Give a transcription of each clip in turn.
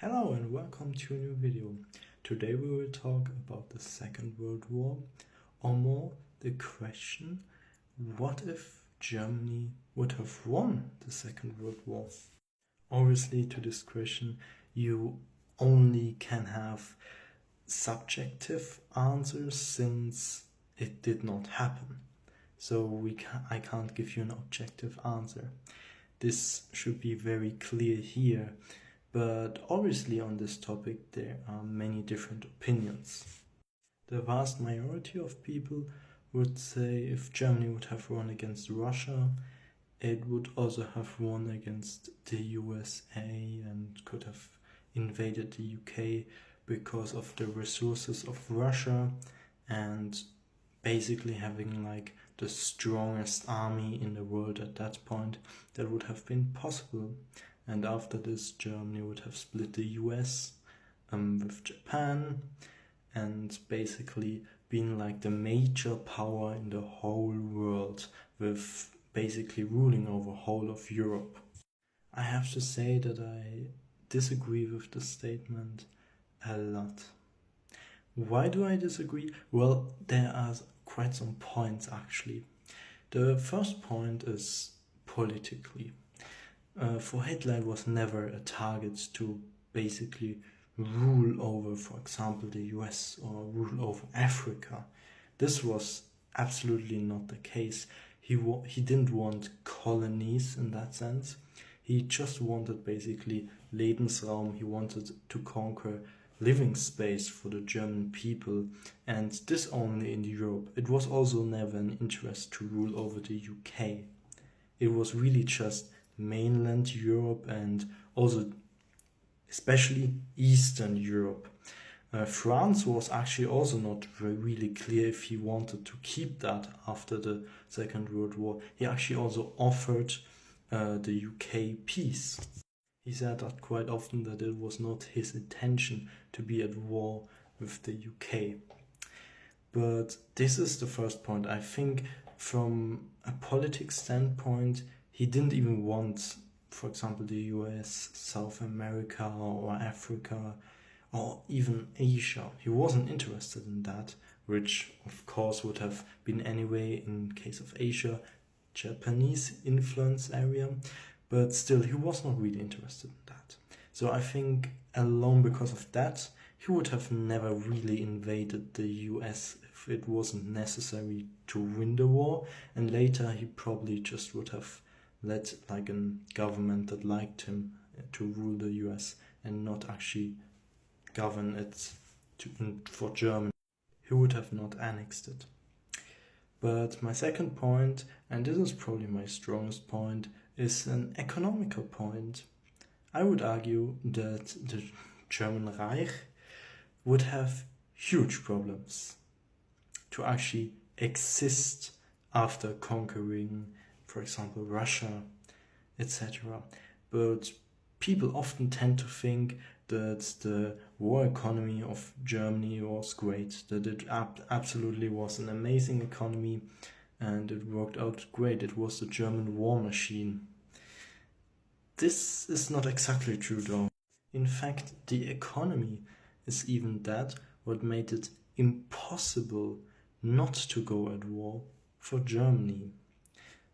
Hello and welcome to a new video. Today we will talk about the Second World War, or more the question, what if Germany would have won the Second World War? Obviously to this question you only can have subjective answers since it did not happen. So I can't give you an objective answer. This should be very clear here. But obviously on this topic there are many different opinions. The vast majority of people would say if Germany would have won against Russia, it would also have won against the USA and could have invaded the UK because of the resources of Russia and basically having like the strongest army in the world at that point. That would have been possible. And after this, Germany would have split the US with Japan and basically been like the major power in the whole world, with basically ruling over whole of Europe. I have to say that I disagree with the statement a lot. Why do I disagree? Well, there are quite some points actually. The first point is politically. For Hitler, it was never a target to basically rule over, for example, the US or rule over Africa. This was absolutely not the case. He didn't want colonies in that sense. He just wanted basically Lebensraum. He wanted to conquer living space for the German people, and this only in Europe. It was also never an interest to rule over the UK. It was really just mainland Europe and also especially Eastern Europe. France was actually also not really clear if he wanted to keep that after the Second World War. He actually also offered the UK peace. He said that quite often that it was not his intention to be at war with the UK. But this is the first point. I think from a politics standpoint, he didn't even want, for example, the US, South America or Africa or even Asia. He wasn't interested in that, which of course would have been anyway in case of Asia, Japanese influence area, but still he was not really interested in that. So I think alone because of that, he would have never really invaded the US if it wasn't necessary to win the war, and later he probably just would have led like a government that liked him to rule the US and not actually govern it for Germany. He would have not annexed it. But my second point, and this is probably my strongest point, is an economical point. I would argue that the German Reich would have huge problems to actually exist after conquering, for example, Russia, etc. But people often tend to think that the war economy of Germany was great, that it absolutely was an amazing economy and it worked out great. It was the German war machine. This is not exactly true though. In fact, the economy is even that what made it impossible not to go at war for Germany.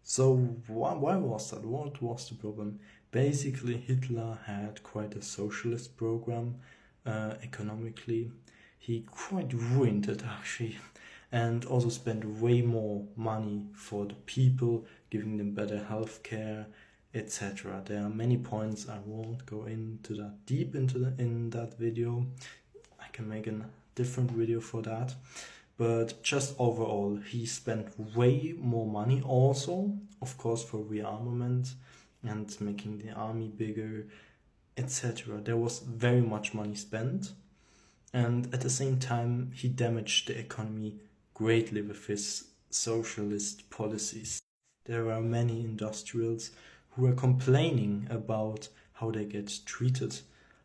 So why was that? What was the problem? Basically, Hitler had quite a socialist program economically. He quite ruined it actually, and also spent way more money for the people, giving them better healthcare, etc. There are many points. I won't go into that deep in that video. I can make a different video for that. But just overall, he spent way more money also, of course, for rearmament and making the army bigger, etc. There was very much money spent, and at the same time, he damaged the economy greatly with his socialist policies. There are many industrials who are complaining about how they get treated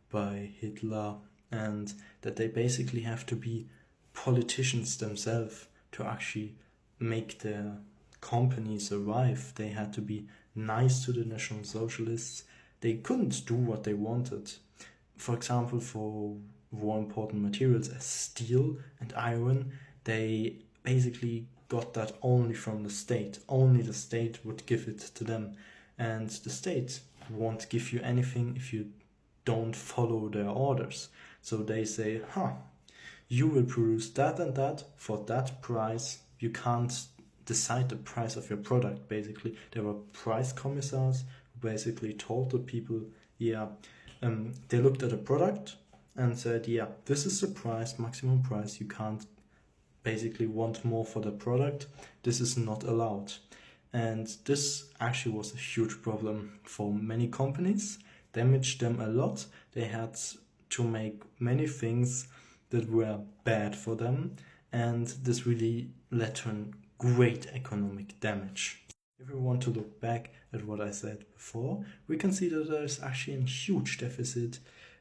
by Hitler and that they basically have to be politicians themselves to actually make their company survive. They had to be nice to the National Socialists. They couldn't do what they wanted. for example, for more important materials as steel and iron, they basically got that only from the state. Only the state would give it to them. And the state won't give you anything if you don't follow their orders. So they say, you will produce that and that for that price. You can't decide the price of your product, basically. There were price commissars who basically told the people, they looked at a product and said, this is the price, maximum price. You can't basically want more for the product. This is not allowed. And this actually was a huge problem for many companies, damaged them a lot. They had to make many things that were bad for them, and this really led to great economic damage. If we want to look back at what I said before, we can see that there is actually a huge deficit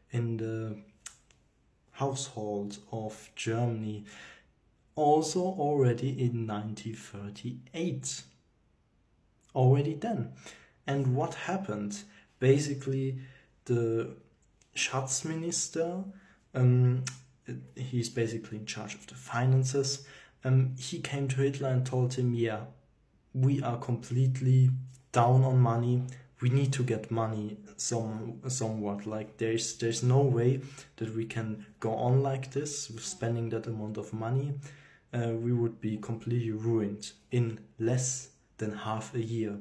in the household of Germany, also already in 1938. Already then. And what happened? Basically, the Schatzminister, he's basically in charge of the finances, he came to Hitler and told him, we are completely down on money. We need to get money somewhat. Like there's no way that we can go on like this with spending that amount of money. We would be completely ruined in less than half a year.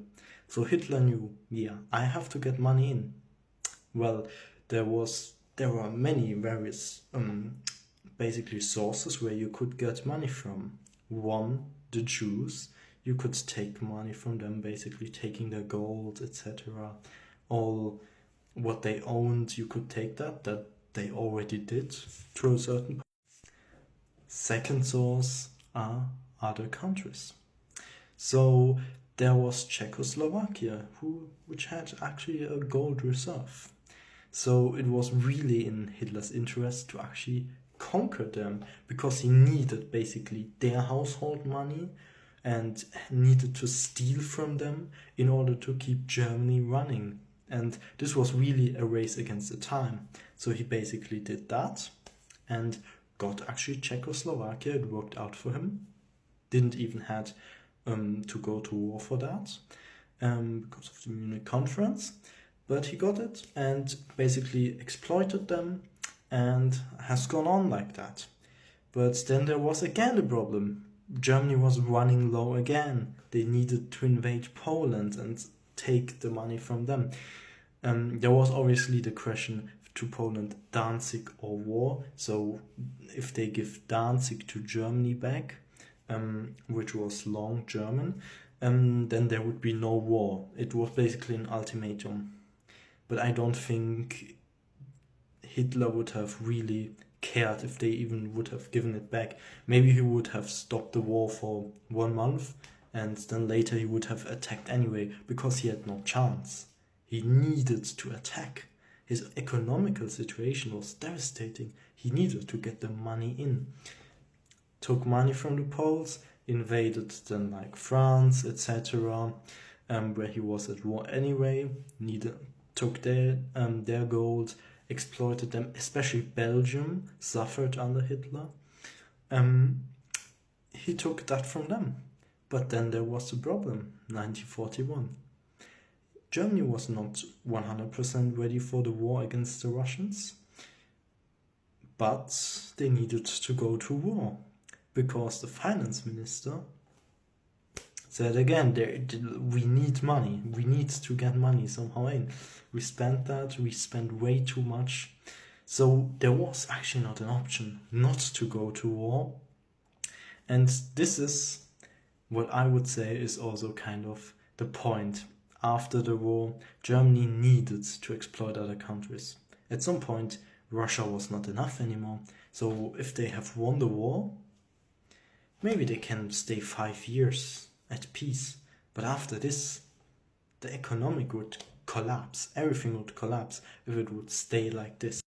So Hitler knew, I have to get money in. Well, there were many various basically sources where you could get money from. One, the Jews. You could take money from them, basically taking their gold, etc. All what they owned, you could take that they already did to a certain point. Second source are other countries. So there was Czechoslovakia, which had actually a gold reserve. So it was really in Hitler's interest to actually conquer them, because he needed basically their household money and needed to steal from them in order to keep Germany running. And this was really a race against the time. So he basically did that and got actually Czechoslovakia. It worked out for him. Didn't even had to go to war for that because of the Munich conference. But he got it and basically exploited them and has gone on like that. But then there was again a problem. Germany was running low again. They needed to invade Poland and take the money from them. There was obviously the question to Poland, Danzig or war. So if they give Danzig to Germany back, which was long German, then there would be no war. It was basically an ultimatum. But I don't think Hitler would have really cared if they even would have given it back. Maybe he would have stopped the war for 1 month and then later he would have attacked anyway, because he had no chance. He needed to attack. His economical situation was devastating. He needed to get the money in. Took money from the Poles, invaded then like France, etc., where he was at war anyway, took their gold, exploited them, especially Belgium suffered under Hitler. He took that from them. But then there was the problem, 1941. Germany was not 100% ready for the war against the Russians, but they needed to go to war because the finance minister said again, we need money, we need to get money somehow in. We spent way too much. So there was actually not an option not to go to war. And this is what I would say is also kind of the point. After the war, Germany needed to exploit other countries. At some point, Russia was not enough anymore. So if they have won the war, maybe they can stay 5 years at peace. But after this, the economic would collapse. Everything would collapse if it would stay like this.